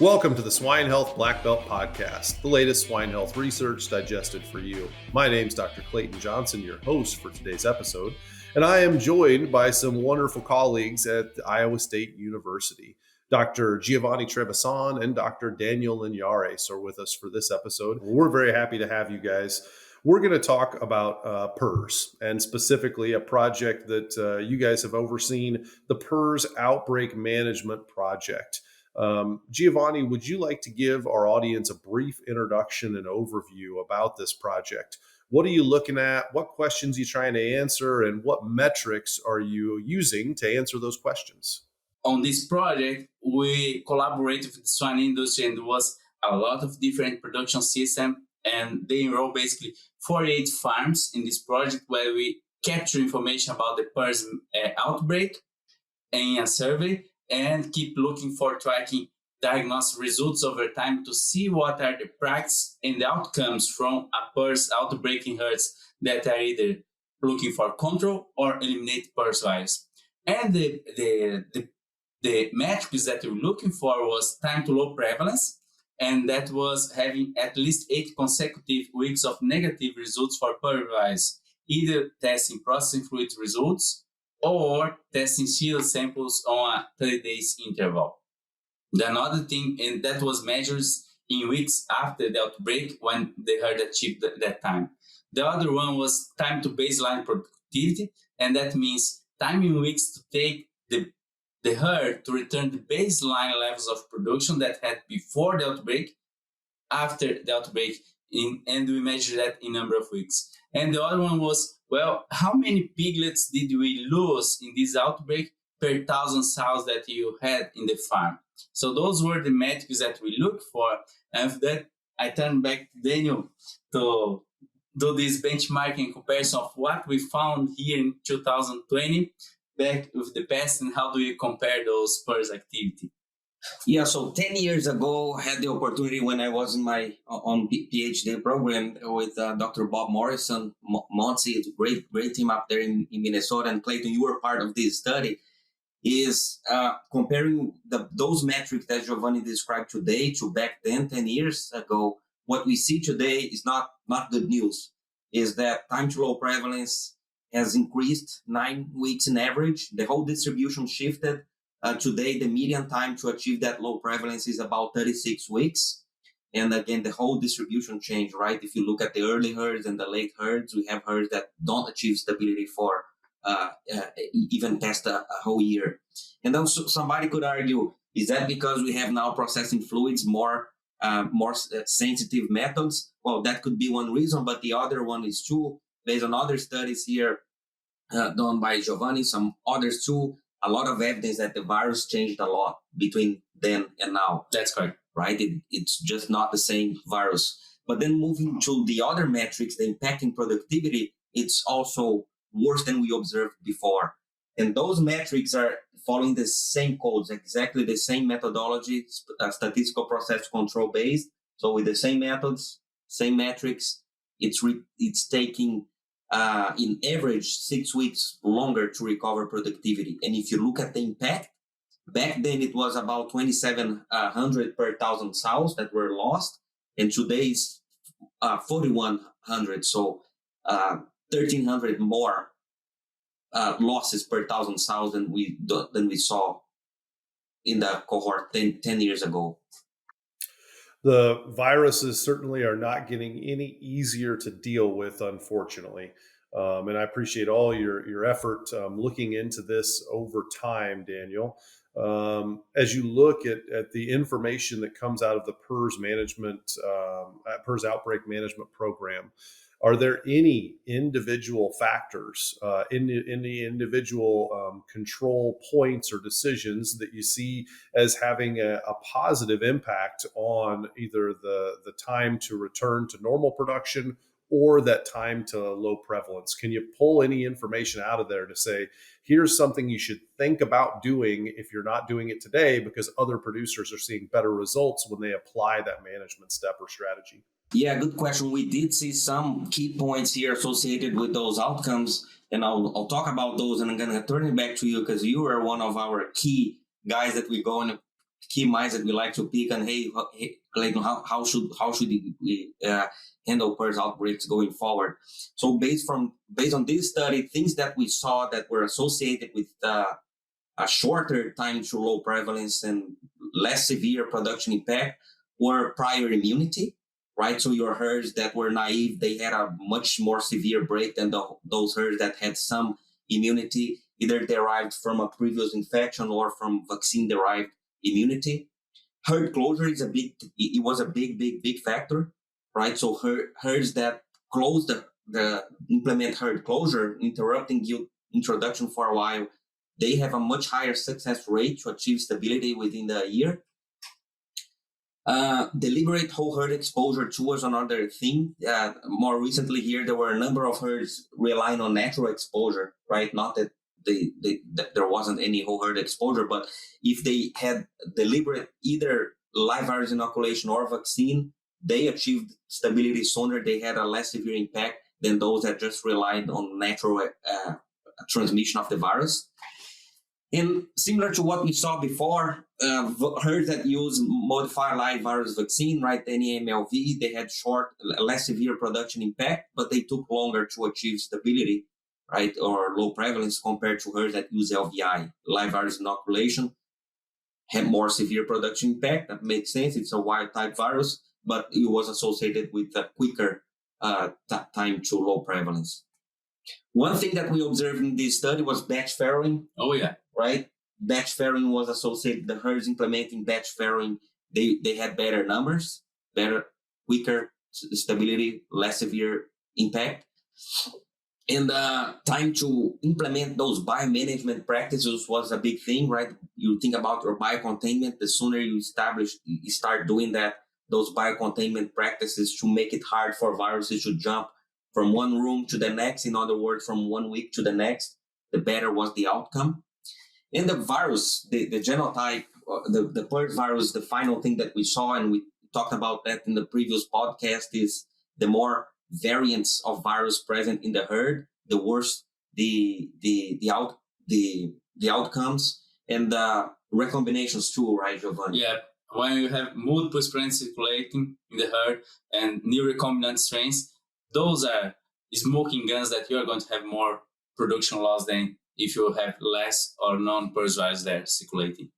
Welcome to the Swine Health Black Belt Podcast, the latest swine health research digested for you. My name's Dr. Clayton Johnson, your host for today's episode, and I am joined by some wonderful colleagues at Iowa State University. Dr. Giovani Trevisan and Dr. Daniel Linhares are with us for this episode. We're very happy to have you guys. We're going to talk about PRRS, and specifically a project that you guys have overseen, the PRRS Outbreak Management Project. Giovani, would you like to give our audience a brief introduction and overview about this project? What are you looking at? What questions are you trying to answer? And what metrics are you using to answer those questions? On this project, we collaborated with the swine industry, and there was a lot of different production systems, and they enrolled basically 48 farms in this project where we capture information about the PRRS outbreak in a survey and keep looking for tracking diagnostic results over time to see what are the practice and the outcomes from a PRRS outbreak in herds that are either looking for control or eliminate PRRS virus. And the metrics that we were looking for was time to low prevalence, and that was having at least 8 consecutive weeks of negative results for PRRS virus, either testing processing fluid results or testing serum samples on a 30 days interval. The another thing, and that was measures in weeks after the outbreak when the herd achieved that time. The other one was time to baseline productivity, and that means time in weeks to take the herd to return to baseline levels of production that had before the outbreak, after the outbreak, and we measure that in number of weeks. And the other one was, well, how many piglets did we lose in this outbreak per 1,000 sows that you had in the farm? So those were the metrics that we looked for. And after that, I turn back to Daniel to do this benchmarking comparison of what we found here in 2020 back with the past, and how do you compare those PRRS activity? Yeah, so 10 years ago, I had the opportunity when I was in my on PhD program with Dr. Bob Morrison, Monty, it's a great team up there in Minnesota, and Clayton, you were part of this study, is comparing those metrics that Giovani described today to back then, 10 years ago. What we see today is not good news, is that time to low prevalence has increased 9 weeks in average. The whole distribution shifted. Today, the median time to achieve that low prevalence is about 36 weeks. And again, the whole distribution changed, right? If you look at the early herds and the late herds, we have herds that don't achieve stability for even past a whole year. And then somebody could argue, is that because we have now processing fluids, more sensitive methods? Well, that could be one reason, but the other one is too, based on other studies here done by Giovani, some others too, a lot of evidence that the virus changed a lot between then and now. That's correct. Right? It's just not the same virus. But then moving to the other metrics, the impact in productivity, it's also worse than we observed before. And those metrics are following the same codes, exactly the same methodology, statistical process control based. So with the same methods, same metrics, it's taking in average 6 weeks longer to recover productivity. And if you look at the impact, back then it was about 2,700 per 1,000 sows that were lost, and today is 4,100. So 1,300 more losses per 1,000 sows than we saw in the cohort 10 years ago. The viruses certainly are not getting any easier to deal with, unfortunately. And I appreciate all your effort looking into this over time, Daniel. As you look at the information that comes out of the PRRS Outbreak Management Program, are there any individual factors, any individual control points or decisions that you see as having a positive impact on either the time to return to normal production or that time to low prevalence? Can you pull any information out of there to say, here's something you should think about doing if you're not doing it today, because other producers are seeing better results when they apply that management step or strategy? Yeah, good question. We did see some key points here associated with those outcomes, and I'll talk about those, and I'm going to turn it back to you because you are one of our key guys that we're going key minds that we like to pick on, hey Clayton, how should we handle PRRS outbreaks going forward? So based on this study, things that we saw that were associated with a shorter time to low prevalence and less severe production impact were prior immunity, right? So your herds that were naive, they had a much more severe break than those herds that had some immunity, either derived from a previous infection or from vaccine-derived immunity. Herd closure was a big factor, right? So herds that closed the implement herd closure, interrupting yield introduction for a while, they have a much higher success rate to achieve stability within the year. Deliberate whole herd exposure too was another thing. More recently here, there were a number of herds relying on natural exposure, right? Not that that there wasn't any whole herd exposure, but if they had deliberate either live virus inoculation or vaccine, they achieved stability sooner. They had a less severe impact than those that just relied on natural transmission of the virus. And similar to what we saw before, herds that use modified live virus vaccine, right, NEMLV, they had less severe production impact, but they took longer to achieve stability, right, or low prevalence compared to herds that use LVI, live virus inoculation, had more severe production impact. That makes sense. It's a wild type virus, but it was associated with a quicker time to low prevalence. One thing that we observed in this study was batch farrowing. Oh, yeah. Right? Batch farrowing was associated, the herds implementing batch farrowing, they had better numbers, better, quicker stability, less severe impact. And time to implement those biomanagement practices was a big thing, right? You think about your biocontainment, the sooner you start doing those biocontainment practices to make it hard for viruses to jump from one room to the next, in other words, from 1 week to the next, the better was the outcome. And the virus, the genotype, the PRRS virus, the final thing that we saw, and we talked about that in the previous podcast, is the more variants of virus present in the herd, the worse the outcomes and the recombinations too, right, Giovani? Yeah, when you have multiple strains circulating in the herd and new recombinant strains, those are smoking guns that you're going to have more production loss than if you have less or non-PRRS virus there circulating.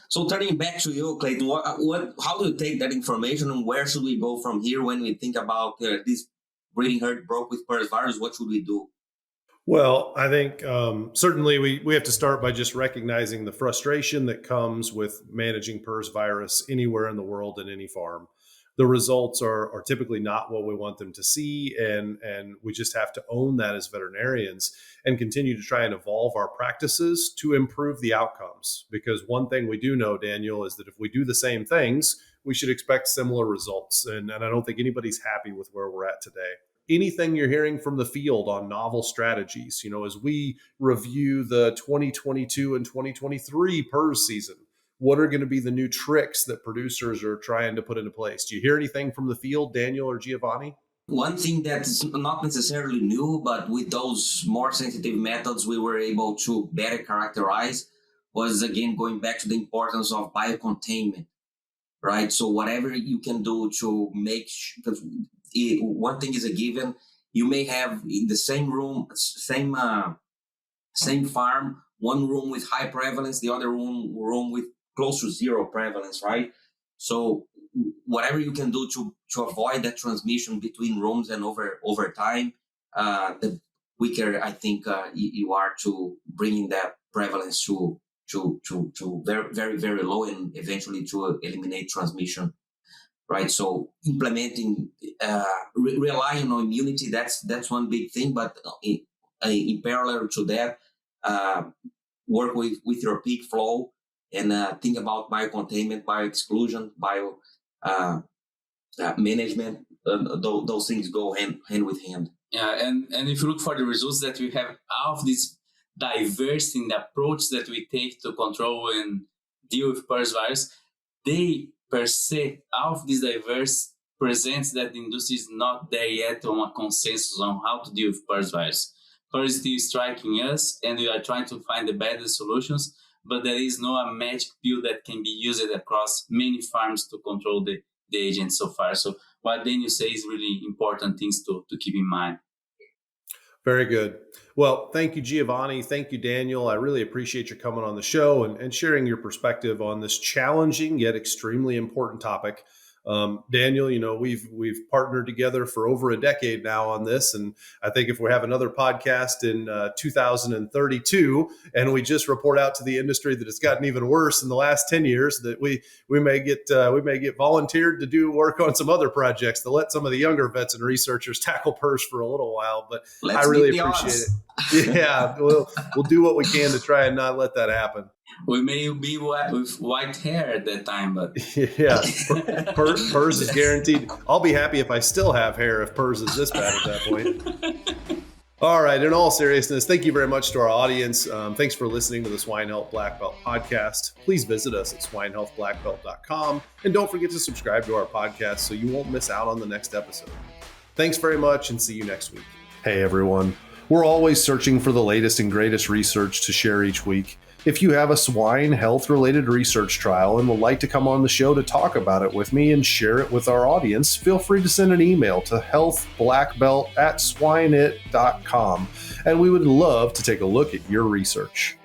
So turning back to you, Clayton, how do you take that information and where should we go from here when we think about this breeding herd broke with PRRS virus? What should we do? Well, I think certainly we have to start by just recognizing the frustration that comes with managing PRRS virus anywhere in the world in any farm. The results are typically not what we want them to see, and we just have to own that as veterinarians and continue to try and evolve our practices to improve the outcomes. Because one thing we do know, Daniel, is that if we do the same things, we should expect similar results. And I don't think anybody's happy with where we're at today. Anything you're hearing from the field on novel strategies, as we review the 2022 and 2023 PRRS season, what are going to be the new tricks that producers are trying to put into place? Do you hear anything from the field, Daniel or Giovani? One thing that's not necessarily new, but with those more sensitive methods we were able to better characterize was, again, going back to the importance of biocontainment, right? So whatever you can do to make, because one thing is a given, you may have in the same room, same farm, one room with high prevalence, the other room with close to zero prevalence, right? So whatever you can do to avoid that transmission between rooms and over time, the quicker I think you are to bringing that prevalence to very, very, very low and eventually to eliminate transmission, right? So implementing, relying on immunity, that's one big thing, but in parallel to that, work with your peak flow and think about biocontainment, bioexclusion, management. Those things go hand with hand. Yeah, and if you look for the results that we have out of this diversity in the approach that we take to control and deal with PRRS virus, they per se, out of this diverse, presents that the industry is not there yet on a consensus on how to deal with PRRS virus. PRRS is still striking us, and we are trying to find the better solutions. but there is no a magic pill that can be used across many farms to control the agent so far. So what Daniel says is really important things to keep in mind. Very good. Well, thank you, Giovani. Thank you, Daniel. I really appreciate you coming on the show and sharing your perspective on this challenging yet extremely important topic. Daniel, we've partnered together for over a decade now on this. And I think if we have another podcast in 2032 and we just report out to the industry that it's gotten even worse in the last 10 years, that we may get volunteered to do work on some other projects to let some of the younger vets and researchers tackle PRRS for a little while. But I really appreciate it. Yeah, we'll do what we can to try and not let that happen. We may be with white hair at that time, but yeah, PRRS is guaranteed. I'll be happy if I still have hair if PRRS is this bad at that point. All right. In all seriousness, thank you very much to our audience. Thanks for listening to the Swine Health Black Belt podcast. Please visit us at swinehealthblackbelt.com. And don't forget to subscribe to our podcast so you won't miss out on the next episode. Thanks very much and see you next week. Hey, everyone. We're always searching for the latest and greatest research to share each week. If you have a swine health-related research trial and would like to come on the show to talk about it with me and share it with our audience, feel free to send an email to healthblackbelt@swineit.com, and we would love to take a look at your research.